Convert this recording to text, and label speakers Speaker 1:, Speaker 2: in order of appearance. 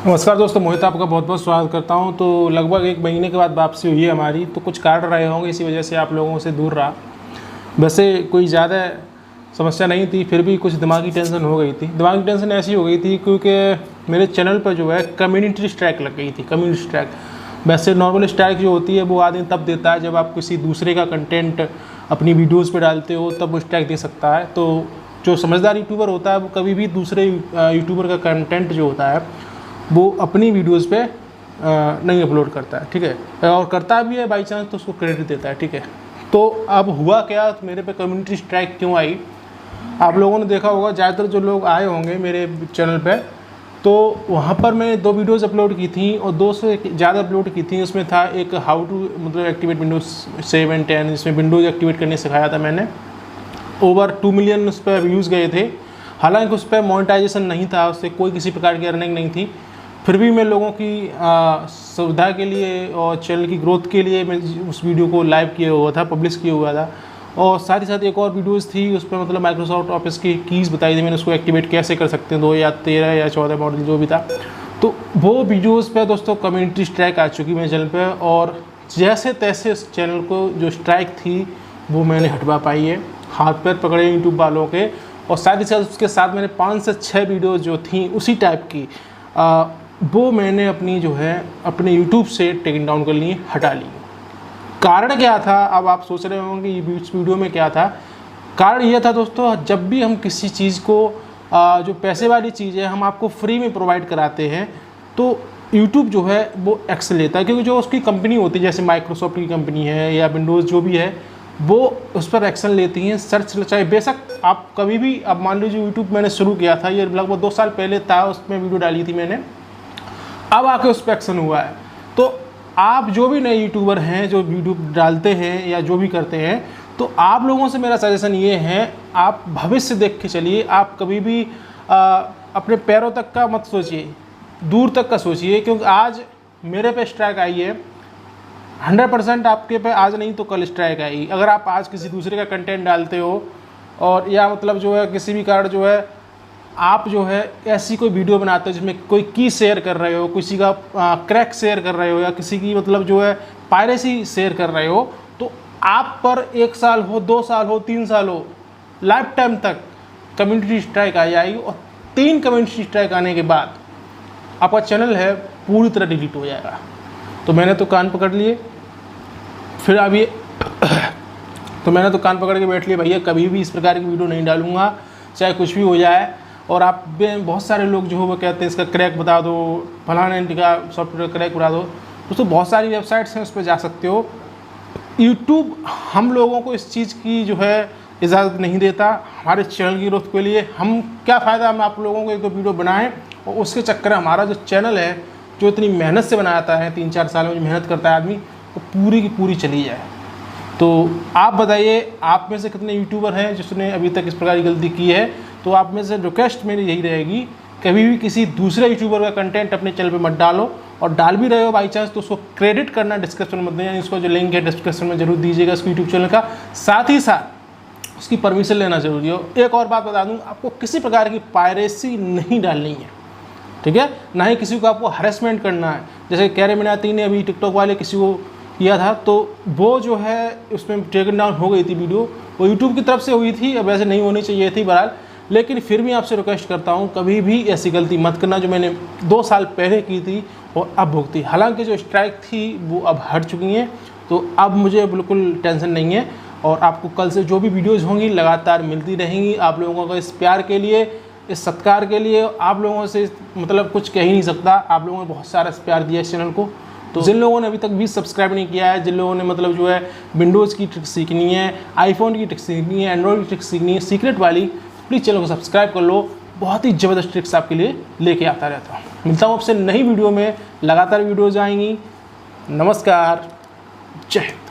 Speaker 1: नमस्कार दोस्तों, मोहित आपका बहुत बहुत स्वागत करता हूं। तो लगभग 1 महीने के बाद वापसी हुई है हमारी। तो कुछ कारण रहे होंगे, इसी वजह से आप लोगों से दूर रहा। वैसे कोई ज़्यादा समस्या नहीं थी, फिर भी कुछ दिमागी टेंशन हो गई थी। दिमागी टेंशन ऐसी हो गई थी क्योंकि मेरे चैनल पर जो है कम्युनिटी स्ट्राइक लग गई थी। कम्युनिटी स्ट्राइक, वैसे नॉर्मल स्ट्राइक जो होती है वो आदमी तब देता है जब आप किसी दूसरे का कंटेंट अपनी वीडियोज़ पर डालते हो, तब वो स्ट्राइक दे सकता है। तो जो समझदार यूट्यूबर होता है वो कभी भी दूसरे यूट्यूबर का कंटेंट जो होता है वो अपनी वीडियोस पे नहीं अपलोड करता है, ठीक है। और करता भी है बाई चांस तो उसको क्रेडिट देता है, ठीक है। तो अब हुआ क्या, तो मेरे पे कम्युनिटी स्ट्राइक क्यों आई, आप लोगों ने देखा होगा। ज़्यादातर जो लोग आए होंगे मेरे चैनल पे, तो वहाँ पर मैंने 2 वीडियोज़ अपलोड की थी और 2 से ज़्यादा अपलोड की थी। उसमें था एक हाउ टू मतलब एक्टिवेट विंडोज़ 7 10, जिसमें विंडोज़ एक्टिवेट करने सिखाया था मैंने। ओवर 2 मिलियन उस पर व्यूज़ गए थे। हालांकि उस पर मोनेटाइजेशन नहीं था, उससे कोई किसी प्रकार की अर्निंग नहीं थी। फिर भी मैं लोगों की सुविधा के लिए और चैनल की ग्रोथ के लिए मैं उस वीडियो को लाइव किया हुआ था, पब्लिश किया हुआ था। और साथ ही साथ एक और वीडियोस थी, उस पर मतलब माइक्रोसॉफ्ट ऑफिस की कीज़ बताई थी मैंने, उसको एक्टिवेट कैसे कर सकते हैं 2013 या 14 मॉडल जो भी था। तो वो वीडियोज़ पे दोस्तों कम्युनिटी स्ट्राइक आ चुकी मेरे चैनल पर, और जैसे तैसे उस चैनल को जो स्ट्राइक थी वो मैंने हटवा पाई है, हाथ पैर पकड़े यूट्यूब वालों के। और साथ ही साथ उसके साथ मैंने 5 से 6 वीडियोज़ जो थी उसी टाइप की वो मैंने अपनी जो है अपने YouTube से टेकन डाउन कर ली, हटा ली। कारण क्या था, अब आप सोच रहे होंगे इस वीडियो में क्या था। कारण यह था दोस्तों, जब भी हम किसी चीज़ को जो पैसे वाली चीज़ है हम आपको फ्री में प्रोवाइड कराते हैं, तो YouTube जो है वो एक्शन लेता है। क्योंकि जो उसकी कंपनी होती है, जैसे माइक्रोसॉफ्ट की कंपनी है या विंडोज़ जो भी है, वो उस पर एक्शन लेती हैं। सर्च चाहे बेशक आप कभी भी, अब मान लीजिए यूट्यूब मैंने शुरू किया था, ये लगभग 2 साल पहले था, उसमें वीडियो डाली थी मैंने, अब आके उस पर एक्शन हुआ है। तो आप जो भी नए यूट्यूबर हैं जो वीडियो डालते हैं या जो भी करते हैं, तो आप लोगों से मेरा सजेशन ये है, आप भविष्य देख के चलिए। आप कभी भी अपने पैरों तक का मत सोचिए, दूर तक का सोचिए। क्योंकि आज मेरे पे स्ट्राइक आई है, 100% आपके पे आज नहीं तो कल स्ट्राइक आएगी। अगर आप आज किसी दूसरे का कंटेंट डालते हो और या मतलब जो है किसी भी कारण जो है आप जो है ऐसी कोई वीडियो बनाते हो जिसमें कोई की शेयर कर रहे हो, किसी का क्रैक शेयर कर रहे हो या किसी की मतलब जो है पायरेसी शेयर कर रहे हो, तो आप पर 1 साल हो, 2 साल हो, 3 साल हो, लाइफ टाइम तक कम्युनिटी स्ट्राइक आ जाएगी। और 3 कम्युनिटी स्ट्राइक आने के बाद आपका चैनल है पूरी तरह डिलीट हो जाएगा। तो मैंने तो कान पकड़ लिए, फिर अब ये तो मैंने तो कान पकड़ के बैठ लिया, भैया कभी भी इस प्रकार की वीडियो नहीं डालूंगा, चाहे कुछ भी हो जाए। और आप बहुत सारे लोग जो हो वो कहते हैं इसका क्रैक बता दो, फलाना का सॉफ्टवेयर क्रैक बता दो। दोस्तों बहुत सारी वेबसाइट्स हैं, उस पर जा सकते हो। यूट्यूब हम लोगों को इस चीज़ की जो है इजाज़त नहीं देता। हमारे चैनल की ग्रोथ के लिए हम क्या फ़ायदा, हम आप लोगों को 1-2 वीडियो बनाएं और उसके चक्कर में हमारा जो चैनल है जो इतनी मेहनत से बनाता है, 3-4 साल में जो मेहनत करता है आदमी, वो पूरी की पूरी चली जाए। तो आप बताइए, आप में से कितने यूट्यूबर हैं जिसने अभी तक इस प्रकार की गलती की है। तो आप में से रिक्वेस्ट मेरी यही रहेगी, कभी भी किसी दूसरे यूट्यूबर का कंटेंट अपने चैनल पे मत डालो, और डाल भी रहे हो बाई चांस तो उसको क्रेडिट करना डिस्क्रिप्शन में दें, इसको जो लिंक है डिस्क्रिप्शन में जरूर दीजिएगा उसको यूट्यूब चैनल का। साथ ही साथ उसकी परमिशन लेना जरूरी हो। एक और बात बता दूँ, आपको किसी प्रकार की पायरेसी नहीं डालनी है, ठीक है। ना ही किसी को आपको हरेसमेंट करना है। जैसे कैरे मिनाती ने अभी टिकटॉक वाले किसी को किया था, तो वो जो है उसमें टेकन डाउन हो गई थी वीडियो, वो यूट्यूब की तरफ से हुई थी, अब वैसे नहीं होनी चाहिए थी बहरहाल। लेकिन फिर भी आपसे रिक्वेस्ट करता हूँ, कभी भी ऐसी गलती मत करना जो मैंने 2 साल पहले की थी और अब भुगती। हालांकि जो स्ट्राइक थी वो अब हट चुकी हैं, तो अब मुझे बिल्कुल टेंशन नहीं है। और आपको कल से जो भी वीडियोज़ होंगी लगातार मिलती रहेंगी। आप लोगों का इस प्यार के लिए, इस सत्कार के लिए आप लोगों से मतलब कुछ कह ही नहीं सकता। आप लोगों ने बहुत सारा प्यार दिया इस चैनल को। तो जिन लोगों ने अभी तक भी सब्सक्राइब नहीं किया है, जिन लोगों ने मतलब जो है विंडोज़ की ट्रिक सीखनी है, आईफोन की ट्रिक सीखनी है, एंड्रॉयड की ट्रिक सीखनी है, सीक्रेट वाली, प्लीज़ चैनल को सब्सक्राइब कर लो। बहुत ही ज़बरदस्त ट्रिक्स आपके लिए लेके आता रहता हूँ। मिलता हूँ आपसे नई वीडियो में, लगातार वीडियोज़ आएंगी। नमस्कार, जय हिंद।